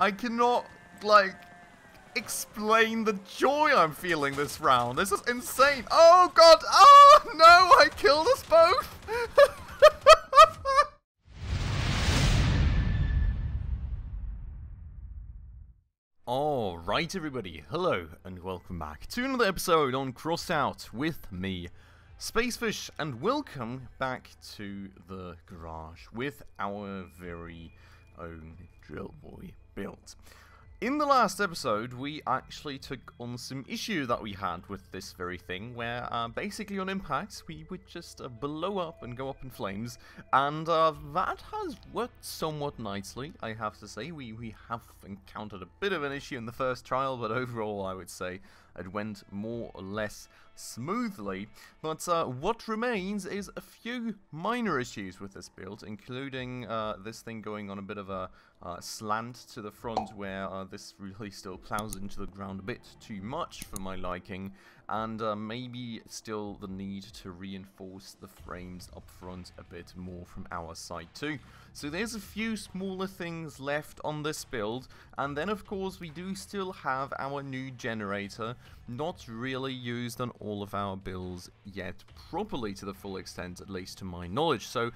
I cannot, like, explain the joy I'm feeling this round. This is insane. Oh, God. Oh, no. I killed us both. Alright, everybody. Hello, and welcome back to another episode on Crossout with me, Spacefish, and welcome back to the garage with our very own drillboi build. In the last episode, we actually took on some issue that we had with this very thing, where basically on impact, we would just blow up and go up in flames, and that has worked somewhat nicely, I have to say. We have encountered a bit of an issue in the first trial, but overall, I would say it went more or less smoothly. But what remains is a few minor issues with this build, including this thing going on a bit of a slant to the front, where this really still plows into the ground a bit too much for my liking, and maybe still the need to reinforce the frames up front a bit more from our side too. So there's a few smaller things left on this build, and then of course we do still have our new generator, not really used on all of our builds yet properly to the full extent, at least to my knowledge. So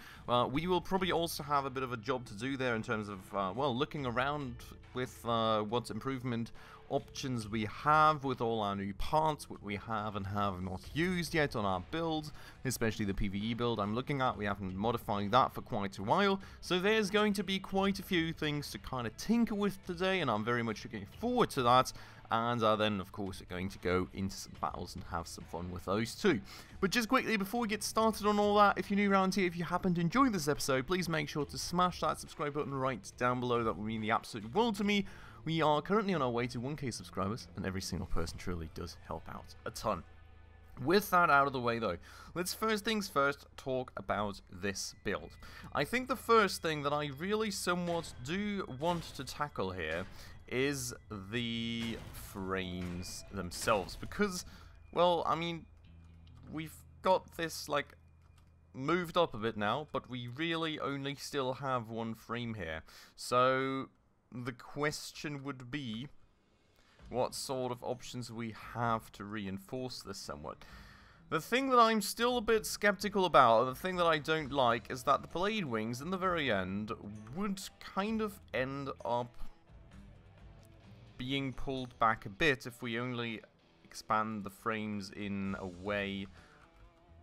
we will probably also have a bit of a job to do there in terms of, well, looking around with what improvement options we have with all our new parts, what we have and have not used yet on our build, especially the PvE build I'm looking at. We haven't modified that for quite a while, so there's going to be quite a few things to kind of tinker with today, and I'm very much looking forward to that. And then, of course, we're going to go into some battles and have some fun with those too. But just quickly, before we get started on all that, if you're new around here, if you happen to enjoy this episode, please make sure to smash that subscribe button right down below. That would mean the absolute world to me. We are currently on our way to 1k subscribers, and every single person truly does help out a ton. With that out of the way though, let's first things first talk about this build. I think the first thing that I really somewhat do want to tackle here is the frames themselves, because, well, I mean, we've got this, like, moved up a bit now, but we really only still have one frame here. So the question would be, what sort of options we have to reinforce this somewhat. The thing that I'm still a bit skeptical about, the thing that I don't like, is that the blade wings in the very end would kind of end up being pulled back a bit if we only expand the frames in a way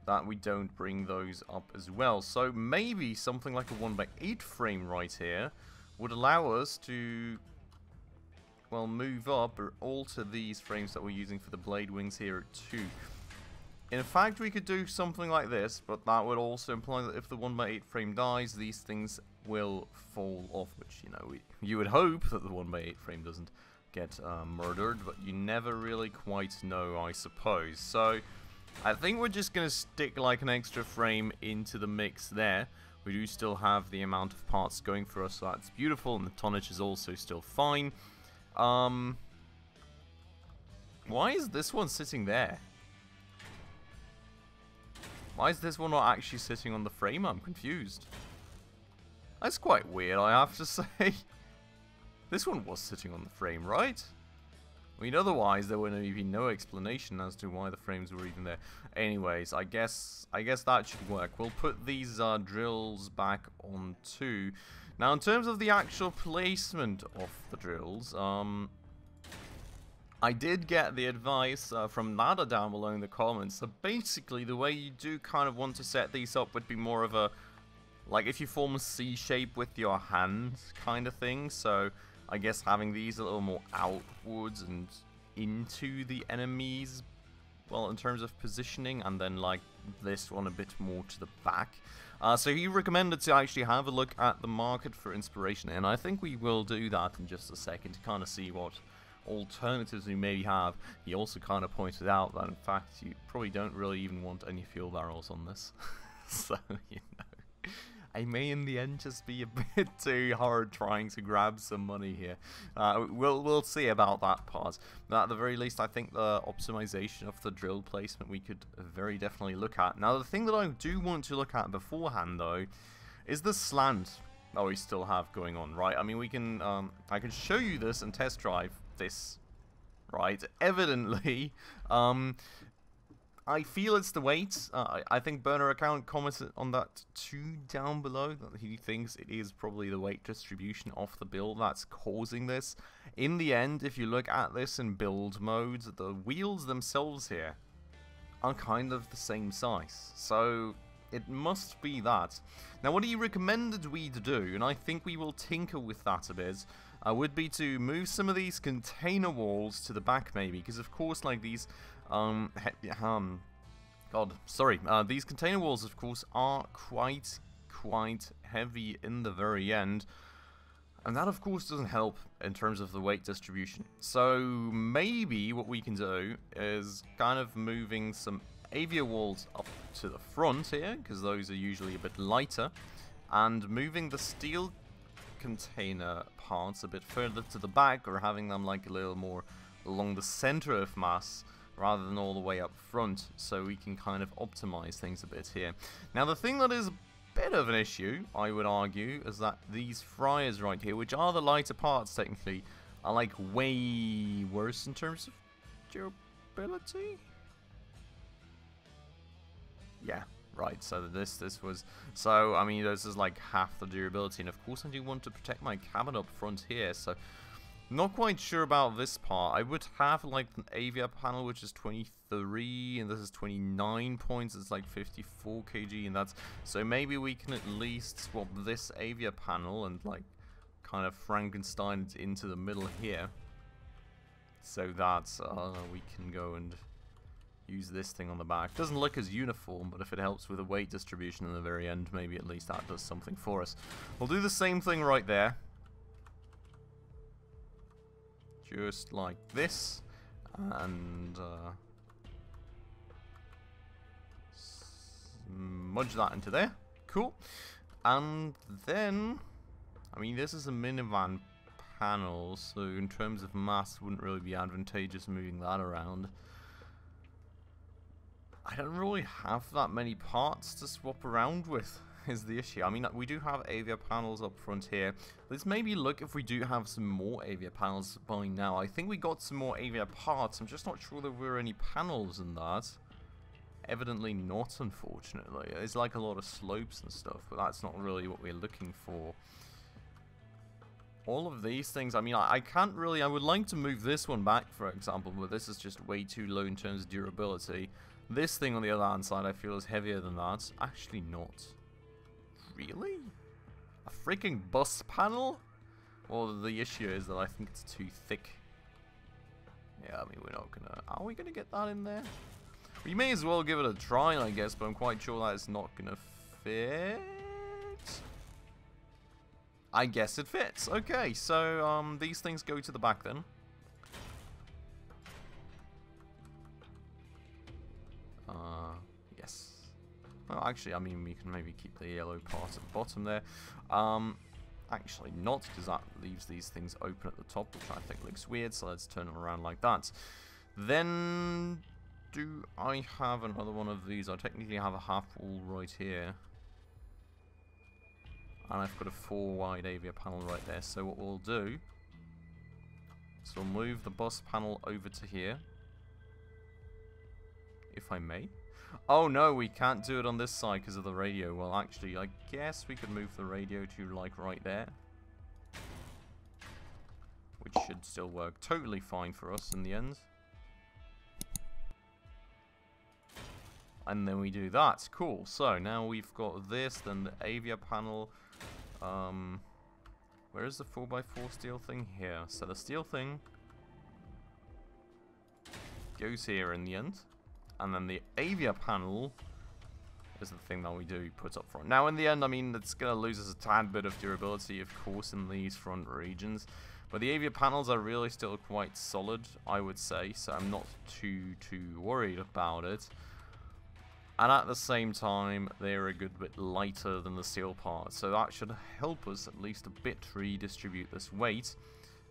that we don't bring those up as well. So maybe something like a 1x8 frame right here would allow us to, well, move up or alter these frames that we're using for the blade wings here too. In fact, we could do something like this, but that would also imply that if the 1x8 frame dies, these things will fall off, which, you know, you would hope that the 1x8 frame doesn't get murdered, but you never really quite know, I suppose. So I think we're just going to stick like an extra frame into the mix there. We do still have the amount of parts going for us, so that's beautiful, and the tonnage is also still fine. Why is this one sitting there? Why is this one not actually sitting on the frame? I'm confused. That's quite weird, I have to say. This one was sitting on the frame, right? I mean, otherwise there would be no explanation as to why the frames were even there. Anyways, I guess that should work. We'll put these drills back on too. Now, in terms of the actual placement of the drills, I did get the advice from Nada down below in the comments. So basically, the way you do kind of want to set these up would be more of a, like, if you form a C shape with your hands kind of thing. So I guess having these a little more outwards and into the enemies, well, in terms of positioning, and then like this one a bit more to the back. So he recommended to actually have a look at the market for inspiration, and I think we will do that in just a second to kind of see what alternatives we maybe have. He also kind of pointed out that in fact you probably don't really even want any fuel barrels on this. So, you know, I may in the end just be a bit too hard trying to grab some money here. We'll see about that part. But at the very least, I think the optimization of the drill placement we could very definitely look at. Now, the thing that I do want to look at beforehand, though, is the slant. that we still have going on, right? I mean, we can, I can show you this and test drive this, right? Evidently, I feel it's the weight. I think Burner Account commented on that too down below, that he thinks it is probably the weight distribution of the build that's causing this. In the end, if you look at this in build mode, the wheels themselves here are kind of the same size. So it must be that. Now, what he recommended we to do, and I think we will tinker with that a bit, would be to move some of these container walls to the back, maybe, because of course, like these, these container walls, of course, are quite heavy in the very end, and that, of course, doesn't help in terms of the weight distribution. So maybe what we can do is kind of moving some avia walls up to the front here, because those are usually a bit lighter, and moving the steel container parts a bit further to the back, or having them like a little more along the center of mass rather than all the way up front, so we can kind of optimize things a bit here. Now, the thing that is a bit of an issue, I would argue, is that these fryers right here, which are the lighter parts technically, are like way worse in terms of durability. Yeah, right, so this was, so I mean, this is like half the durability, and of course I do want to protect my cabin up front here, so not quite sure about this part. I would have like an avia panel which is 23, and this is 29 points, it's like 54 kg, and that's, so maybe we can at least swap this avia panel and like kind of Frankenstein it into the middle here, so that we can go and use this thing on the back. Doesn't look as uniform, but if it helps with the weight distribution in the very end, maybe at least that does something for us. We'll do the same thing right there. Just like this. And smudge that into there. Cool. And then, I mean, this is a minivan panel, so in terms of mass, wouldn't really be advantageous moving that around. I don't really have that many parts to swap around with, is the issue. I mean, we do have avia panels up front here. Let's maybe look if we do have some more avia panels by now. I think we got some more avia parts. I'm just not sure there were any panels in that. Evidently not, unfortunately. It's like a lot of slopes and stuff, but that's not really what we're looking for. All of these things, I mean, I can't really, I would like to move this one back, for example, but this is just way too low in terms of durability. This thing on the other hand side I feel is heavier than that. Actually not. Really? A freaking bus panel? Well, the issue is that I think it's too thick. Yeah, I mean, we're not gonna... Are we gonna get that in there? We may as well give it a try, I guess, but I'm quite sure that it's not gonna fit. I guess it fits. Okay, so these things go to the back then. Yes. Well, actually, I mean, we can maybe keep the yellow part at the bottom there. Actually not, because that leaves these things open at the top, which I think looks weird, so let's turn them around like that. Then, do I have another one of these? I technically have a half wall right here. And I've got a 4 wide avia panel right there, so what we'll do is we'll move the bus panel over to here. If I may. Oh no, we can't do it on this side because of the radio. Well, actually, I guess we could move the radio to like right there. Which should still work totally fine for us in the end. And then we do that. Cool. So now we've got this, then the avia panel. Where is the 4x4 steel thing? Here. So the steel thing goes here in the end. And then the avia panel is the thing that we do put up front. Now, in the end, I mean, it's going to lose us a tad bit of durability, of course, in these front regions. But the avia panels are really still quite solid, I would say. So I'm not too worried about it. And at the same time, they're a good bit lighter than the steel parts. So that should help us at least a bit redistribute this weight.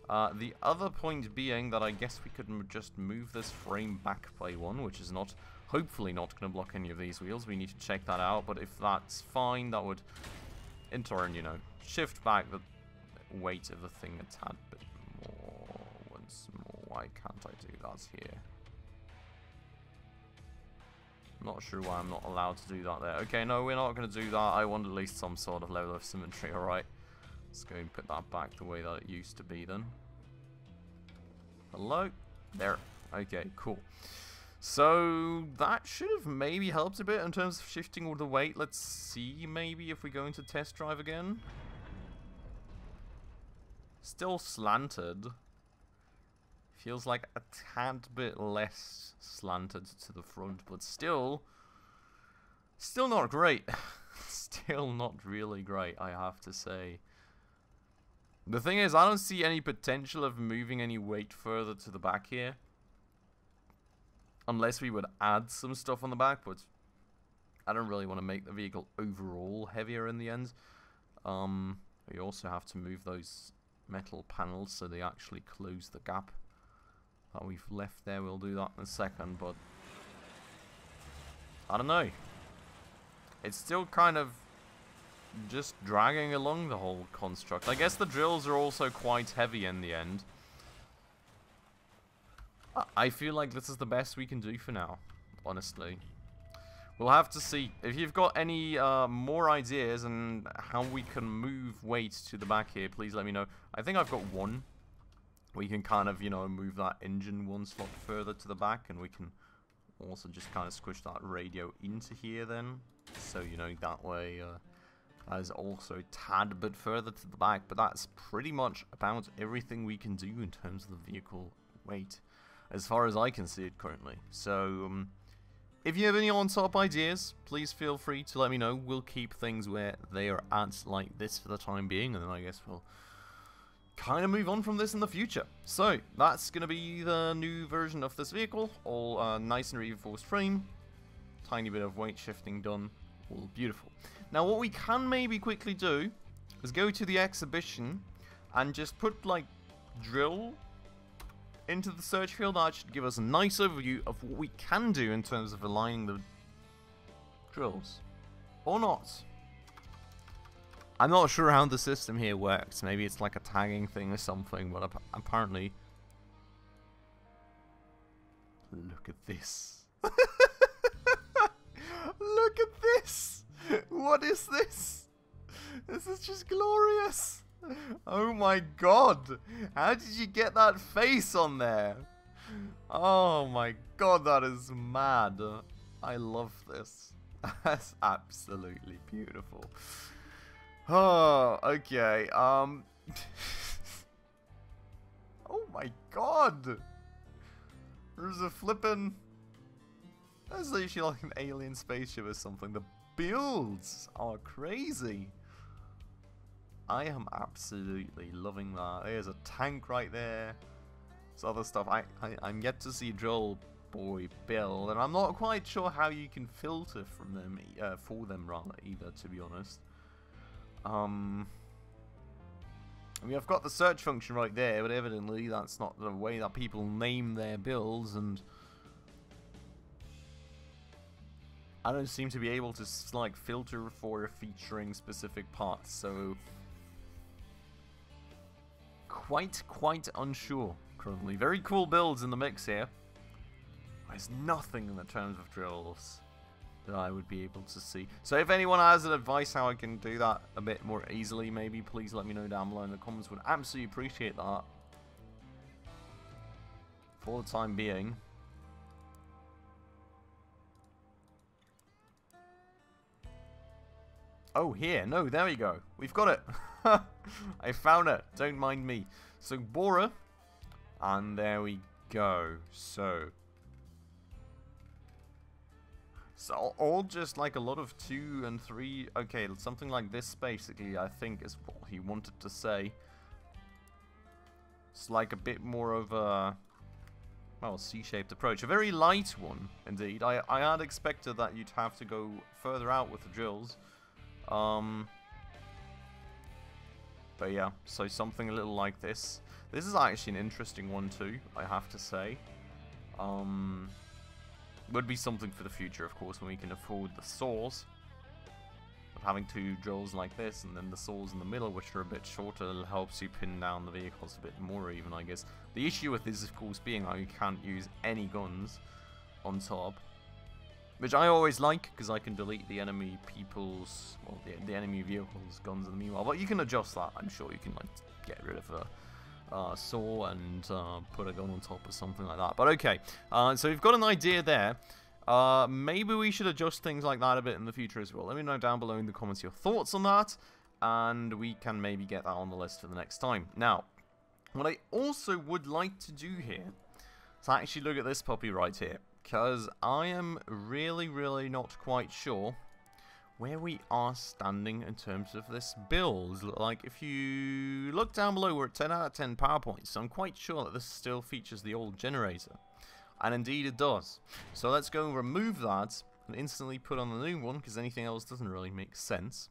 The other point being that I guess we could just move this frame back by one, which is not, hopefully not going to block any of these wheels. We need to check that out, but if that's fine, that would, in turn, you know, shift back the weight of the thing a tad bit more once more. Why can't I do that here? Not sure why I'm not allowed to do that there. Okay, no, we're not going to do that. I want at least some sort of level of symmetry, alright. Let's go and put that back the way that it used to be then. Hello? There. Okay, cool. So, that should have maybe helped a bit in terms of shifting all the weight. Let's see, maybe, if we go into test drive again. Still slanted. Feels like a tad bit less slanted to the front, but still not great. Still not really great, I have to say. The thing is, I don't see any potential of moving any weight further to the back here. Unless we would add some stuff on the back, but I don't really want to make the vehicle overall heavier in the end. We also have to move those metal panels so they actually close the gap that we've left there. We'll do that in a second, but I don't know. It's still kind of just dragging along the whole construct. I guess the drills are also quite heavy in the end. I feel like this is the best we can do for now, honestly. We'll have to see. If you've got any more ideas on how we can move weight to the back here, please let me know. I think I've got one. We can kind of, you know, move that engine one slot further to the back, and we can also just kind of squish that radio into here then. So, you know, that way that is also a tad bit further to the back. But that's pretty much about everything we can do in terms of the vehicle weight, as far as I can see it currently. So, if you have any on-top ideas, please feel free to let me know. We'll keep things where they are at like this for the time being, and then I guess we'll kind of move on from this in the future. So, that's going to be the new version of this vehicle. All nice and reinforced frame. Tiny bit of weight shifting done. All beautiful. Now, what we can maybe quickly do is go to the exhibition and just put, like, drill into the search field. That should give us a nice overview of what we can do in terms of aligning the drills. Or not. I'm not sure how the system here works. Maybe it's like a tagging thing or something, but apparently... Look at this. Look at this! What is this? This is just glorious! Oh my god! How did you get that face on there? Oh my god, that is mad. I love this. That's absolutely beautiful. Oh, okay. Oh my god! There's a flippin'... That's literally like an alien spaceship or something. The builds are crazy. I am absolutely loving that. There's a tank right there. There's other stuff. I'm yet to see drillboi build, and I'm not quite sure how you can filter from them, for them rather, either, to be honest. I mean, I've got the search function right there, but evidently that's not the way that people name their builds, and I don't seem to be able to, like, filter for featuring specific parts, so quite unsure currently. Very cool builds in the mix here. There's nothing in the terms of drills that I would be able to see. So if anyone has an advice how I can do that a bit more easily, maybe please let me know down below in the comments. Would absolutely appreciate that. For the time being. Oh, here. No, there we go. We've got it. I found it. Don't mind me. So, Bora. And there we go. So all just like a lot of 2 and 3. Okay, something like this basically, I think, is what he wanted to say. It's like a bit more of a, well, C-shaped approach. A very light one, indeed. I had expected that you'd have to go further out with the drills. But yeah, so something a little like this. This is actually an interesting one too, I have to say. Would be something for the future, of course, when we can afford the saws. But having two drills like this, and then the saws in the middle, which are a bit shorter, helps you pin down the vehicles a bit more even, I guess. The issue with this, of course, being you can't use any guns on top, which I always like, because I can delete the enemy people's, well, the enemy vehicles' guns in the meanwhile. But you can adjust that. I'm sure you can, like, get rid of a saw and put a gun on top or something like that. But okay, so we've got an idea there. Maybe we should adjust things like that a bit in the future as well. Let me know down below in the comments your thoughts on that, and we can maybe get that on the list for the next time. Now, what I also would like to do here is actually look at this puppy right here, because I am really not quite sure where we are standing in terms of this build. Like, if you look down below, we're at 10 out of 10 power points, so I'm quite sure that this still features the old generator. And indeed it does. So let's go and remove that and instantly put on the new one, because anything else doesn't really make sense.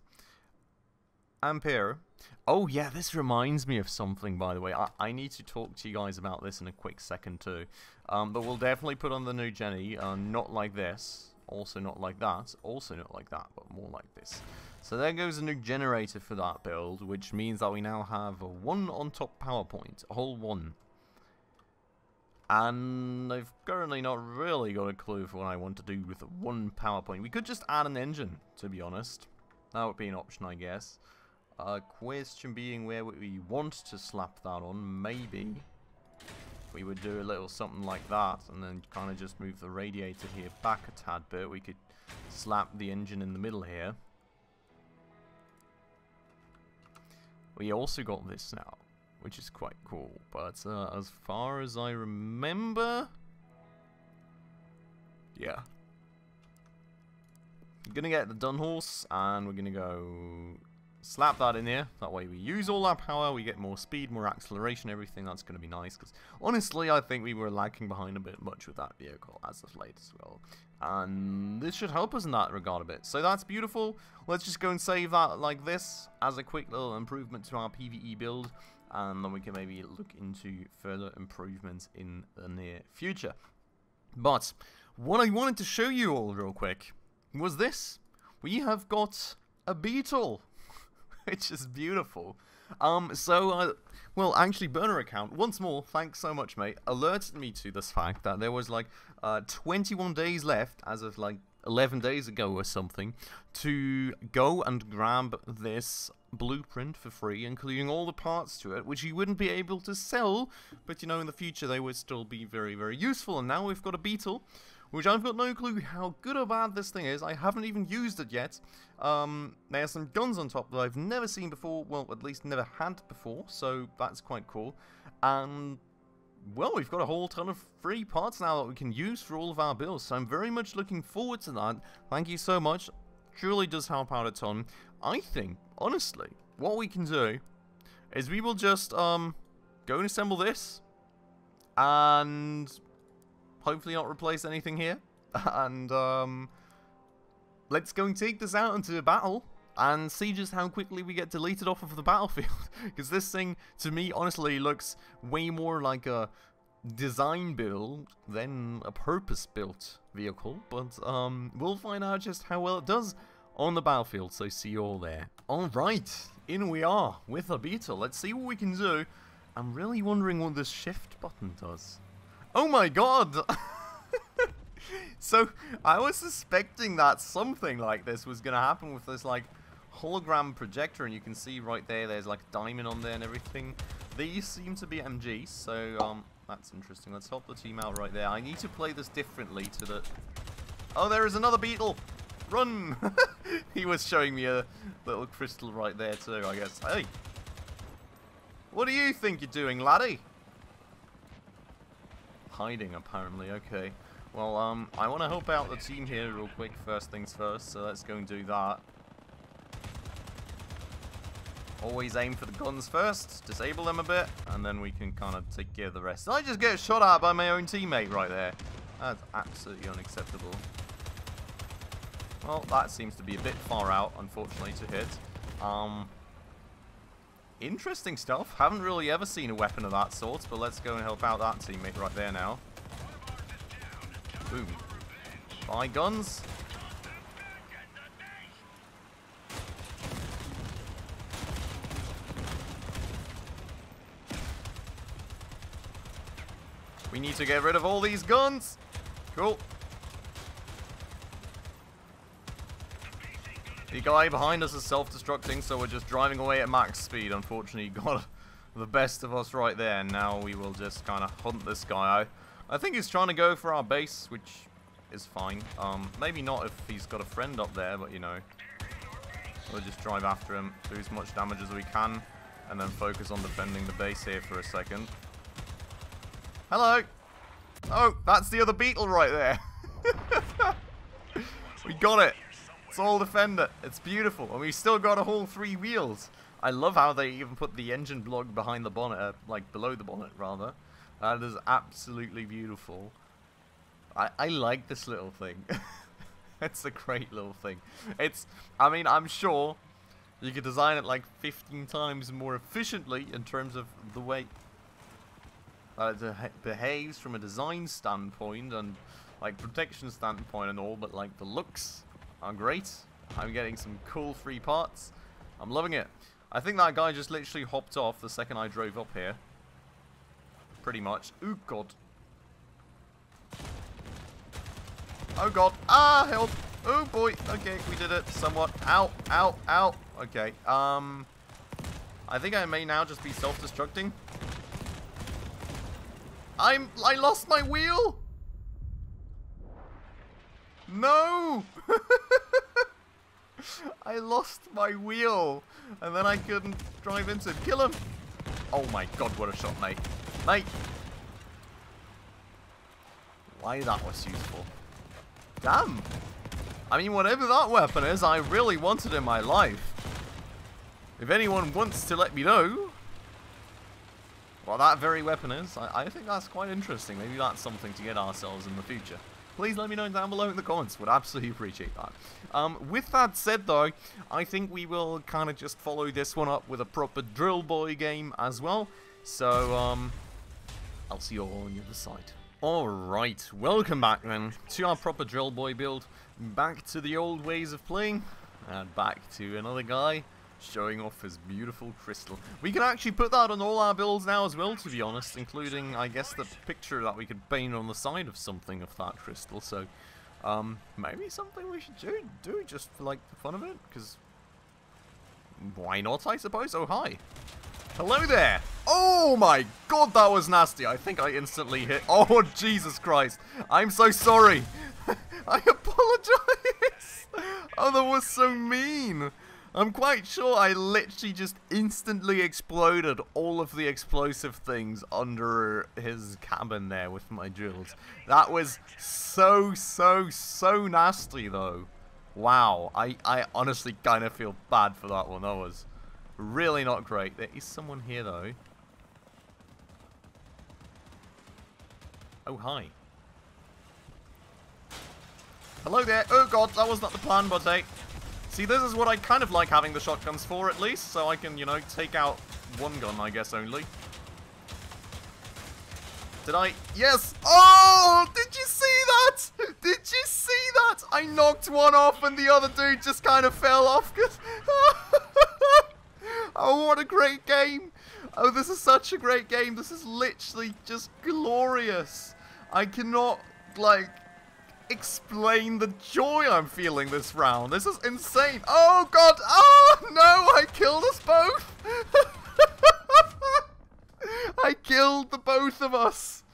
Ampere. Oh yeah, this reminds me of something, by the way. I need to talk to you guys about this in a quick second too. But we'll definitely put on the new Jenny, not like this, also not like that, also not like that, but more like this. So there goes a new generator for that build, which means that we now have a 1 on top power point, a whole 1. And I've currently not really got a clue for what I want to do with a 1 power point. We could just add an engine, to be honest. That would be an option, I guess. Question being where we want to slap that on. Maybe we would do a little something like that, and then kind of just move the radiator here back a tad bit. We could slap the engine in the middle here. We also got this now, which is quite cool, but as far as I remember, yeah. We're gonna get the Dun horse, and we're gonna go slap that in here. That way we use all our power, we get more speed, more acceleration, everything. That's gonna be nice, because honestly, I think we were lagging behind a bit much with that vehicle as of late as well. And this should help us in that regard a bit. So that's beautiful. Let's just go and save that like this as a quick little improvement to our PvE build. And then we can maybe look into further improvements in the near future. But what I wanted to show you all real quick was this. We have got a beetle, which is beautiful. Well, actually, burner account, once more, thanks so much, mate, alerted me to this fact that there was like 21 days left, as of like 11 days ago or something, to go and grab this blueprint for free, including all the parts to it, which you wouldn't be able to sell, but you know, in the future they would still be very useful. And now we've got a beetle, which I've got no clue how good or bad this thing is. I haven't even used it yet. There's some guns on top that I've never seen before, well, at least never had before, so that's quite cool. And well, we've got a whole ton of free parts now that we can use for all of our builds, so I'm very much looking forward to that. Thank you so much. Truly does help out a ton. I think, honestly, what we can do is we will just go and assemble this, and hopefully not replace anything here. And let's go and take this out into a battle and see just how quickly we get deleted off of the battlefield. Because this thing, to me, honestly, looks way more like a design build than a purpose-built vehicle. But we'll find out just how well it does on the battlefield, so see you all there. Alright, in we are with a beetle. Let's see what we can do. I'm really wondering what this shift button does. Oh my god! So, I was suspecting that something like this was going to happen with this, like, hologram projector, and you can see right there, there's, like, a diamond on there and everything. These seem to be MGs, so, that's interesting. Let's help the team out right there. I need to play this differently to the... Oh, there is another beetle! Run! He was showing me a little crystal right there, too, I guess. Hey! What do you think you're doing, laddie? Hiding, apparently. Okay. Well, I want to help out the team here real quick, first things first, so let's go and do that. Always aim for the guns first, disable them a bit, and then we can kind of take care of the rest. Did I just get shot at by my own teammate right there? That's absolutely unacceptable. Well, that seems to be a bit far out, unfortunately, to hit. Interesting stuff. Haven't really ever seen a weapon of that sort, but let's go and help out that teammate right there now. Boom. Buy guns. We need to get rid of all these guns. Cool. The guy behind us is self-destructing, so we're just driving away at max speed. Unfortunately, he got the best of us right there. Now we will just kind of hunt this guy out. I think he's trying to go for our base, which is fine. Maybe not if he's got a friend up there, but you know. We'll just drive after him, do as much damage as we can, and then focus on defending the base here for a second. Hello! Oh, that's the other beetle right there. We got it. It's all defender. It's beautiful. And we've still got a whole 3 wheels. I love how they even put the engine block behind the bonnet, like below the bonnet rather. That is absolutely beautiful. I like this little thing. It's a great little thing. I mean, I'm sure you could design it like 15 times more efficiently in terms of the way it behaves from a design standpoint and like protection standpoint and all, but like the looks are great. I'm getting some cool free parts. I'm loving it. I think that guy just literally hopped off the second I drove up here. Pretty much. Ooh, God. Oh, God. Ah, help. Oh, boy. Okay, we did it somewhat. Ow, ow, ow. Okay, I think I may now just be self-destructing. I lost my wheel! No! I lost my wheel, and then I couldn't drive into him. Kill him! Oh my God, what a shot, mate. Mate! Why that was useful. Damn! I mean, whatever that weapon is, I really want it in my life. If anyone wants to let me know what that very weapon is, I think that's quite interesting. Maybe that's something to get ourselves in the future. Please let me know down below in the comments. Would absolutely appreciate that. With that said, though, I think we will kind of just follow this one up with a proper drillboi game as well. So, I'll see you all on the other side. Alright, welcome back then to our proper drillboi build. Back to the old ways of playing. And back to another guy showing off his beautiful crystal. We can actually put that on all our builds now as well, to be honest, including, I guess, the picture that we could paint on the side of something of that crystal. So, maybe something we should do just for, like, the fun of it, because why not, I suppose? Oh, hi. Hello there. Oh my God, that was nasty. I think I instantly hit. Oh, Jesus Christ. I'm so sorry. I apologize. Oh, that was so mean. I'm quite sure I literally just instantly exploded all of the explosive things under his cabin there with my drills. That was so nasty, though. Wow, I honestly kind of feel bad for that one. That was really not great. There is someone here, though. Oh, hi. Hello there. Oh, God, that was not the plan, but hey. See, this is what I kind of like having the shotguns for, at least, so I can, you know, take out one gun, I guess, only. Did I? Yes! Oh! Did you see that? Did you see that? I knocked one off and the other dude just kind of fell off. Oh, what a great game. Oh, this is such a great game. This is literally just glorious. I cannot, like, explain the joy I'm feeling this round. This is insane. Oh, God. Oh, no. I killed us both. I killed the both of us.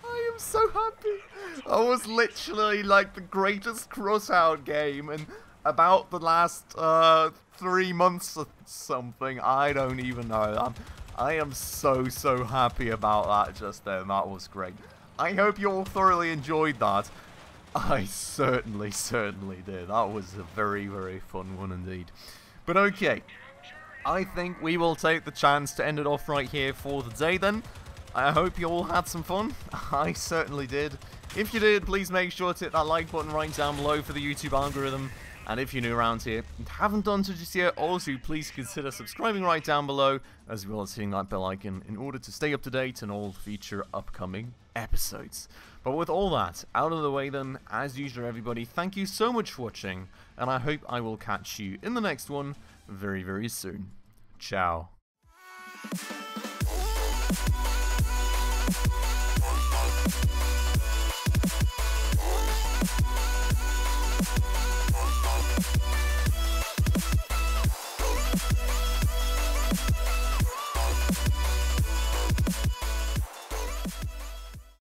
I am so happy. That was literally like the greatest Crossout game in about the last 3 months or something. I don't even know. I am so happy about that just then. That was great. I hope you all thoroughly enjoyed that. I certainly did. That was a very fun one indeed. But okay. I think we will take the chance to end it off right here for the day then. I hope you all had some fun. I certainly did. If you did, please make sure to hit that like button right down below for the YouTube algorithm. And if you're new around here and haven't done so just yet, also please consider subscribing right down below, as well as hitting that bell icon in order to stay up to date on all future upcoming episodes. But with all that out of the way then, as usual everybody, thank you so much for watching, and I hope I will catch you in the next one very soon. Ciao.